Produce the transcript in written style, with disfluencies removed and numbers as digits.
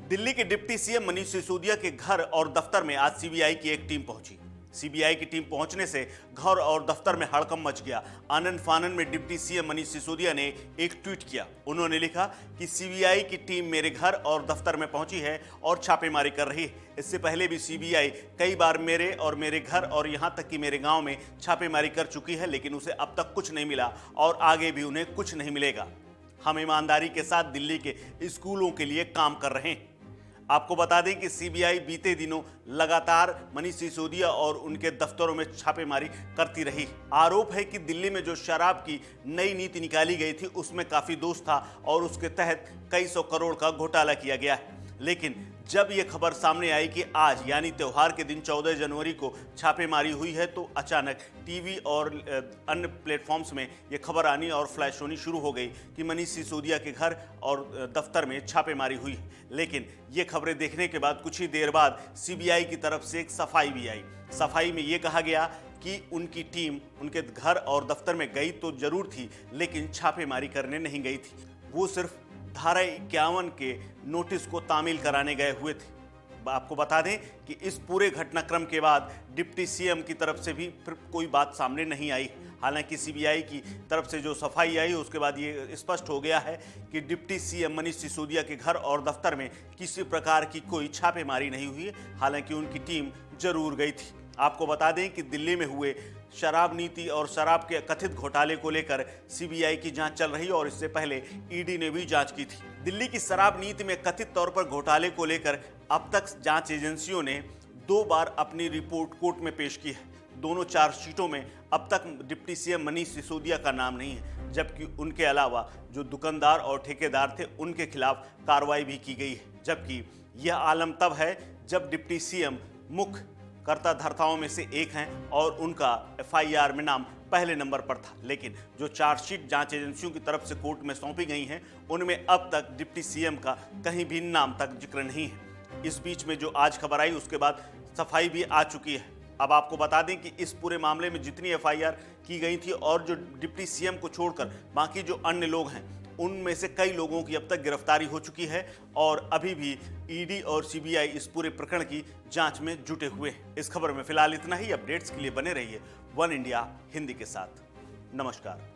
दिल्ली के deputy CM Manish Sisodia के घर और दफ्तर में आज सीबीआई की एक टीम पहुंची। सीबीआई की टीम पहुंचने से घर और दफ्तर में हड़कंप मच गया। आनन फानन में डिप्टी सीएम मनीष सिसोदिया ने एक ट्वीट किया। उन्होंने लिखा कि सीबीआई की टीम मेरे घर और दफ्तर में पहुंची है और छापेमारी कर रही है। इससे पहले भी सीबीआई कई बार मेरे घर और यहां तक कि मेरे गांव में छापेमारी कर चुकी है, लेकिन उसे अब तक कुछ नहीं मिला और आगे भी उन्हें कुछ नहीं मिलेगा। हम ईमानदारी के साथ दिल्ली के स्कूलों के लिए काम कर रहे हैं। आपको बता दें कि सीबीआई बीते दिनों लगातार मनीष सिसोदिया और उनके दफ्तरों में छापेमारी करती रही। आरोप है कि दिल्ली में जो शराब की नई नीति निकाली गई थी उसमें काफी दोष था और उसके तहत कई सौ करोड़ का घोटाला किया गया है। लेकिन जब यह खबर सामने आई कि आज यानी त्योहार के दिन 14 जनवरी को छापेमारी हुई है, तो अचानक टीवी और अन्य प्लेटफॉर्म्स में यह खबर आनी और फ्लैश होनी शुरू हो गई कि मनीष सिसोदिया के घर और दफ्तर में छापेमारी हुई है। लेकिन ये खबरें देखने के बाद कुछ ही देर बाद सीबीआई की तरफ से एक सफाई भी आई। सफाई में ये कहा गया कि उनकी टीम उनके घर और दफ्तर में गई तो जरूर थी, लेकिन छापेमारी करने नहीं गई थी। वो सिर्फ धारा 51 के नोटिस को तामील कराने गए हुए थे। आपको बता दें कि इस पूरे घटनाक्रम के बाद डिप्टी सीएम की तरफ से भी फिर कोई बात सामने नहीं आई। हालांकि सीबीआई की तरफ से जो सफाई आई उसके बाद ये स्पष्ट हो गया है कि डिप्टी सीएम मनीष सिसोदिया के घर और दफ्तर में किसी प्रकार की कोई छापेमारी नहीं हुई है। हालांकि उनकी टीम जरूर गई थी। आपको बता दें कि दिल्ली में हुए शराब नीति और शराब के कथित घोटाले को लेकर सीबीआई की जांच चल रही है और इससे पहले ईडी ने भी जांच की थी। दिल्ली की शराब नीति में कथित तौर पर घोटाले को लेकर अब तक जांच एजेंसियों ने 2 बार अपनी रिपोर्ट कोर्ट में पेश की है। दोनों चार्जशीटों में अब तक डिप्टी सीएम मनीष सिसोदिया का नाम नहीं है, जबकि उनके अलावा जो दुकानदार और ठेकेदार थे उनके खिलाफ कार्रवाई भी की गई है। जबकि यह आलम तब है जब डिप्टी सीएम मुख्य कर्ता धर्ताओं में से एक हैं और उनका एफआईआर में नाम पहले नंबर पर था। लेकिन जो चार्जशीट जांच एजेंसियों की तरफ से कोर्ट में सौंपी गई हैं उनमें अब तक डिप्टी सीएम का कहीं भी नाम तक जिक्र नहीं है। इस बीच में जो आज खबर आई उसके बाद सफाई भी आ चुकी है। अब आपको बता दें कि इस पूरे मामले में जितनी एफआईआर की गई थी और जो डिप्टी सीएम को छोड़कर बाकी जो अन्य लोग हैं उनमें से कई लोगों की अब तक गिरफ्तारी हो चुकी है और अभी भी ईडी और सीबीआई इस पूरे प्रकरण की जांच में जुटे हुए हैं। इस खबर में फिलहाल इतना ही। अपडेट्स के लिए बने रहिए वन इंडिया हिंदी के साथ। नमस्कार।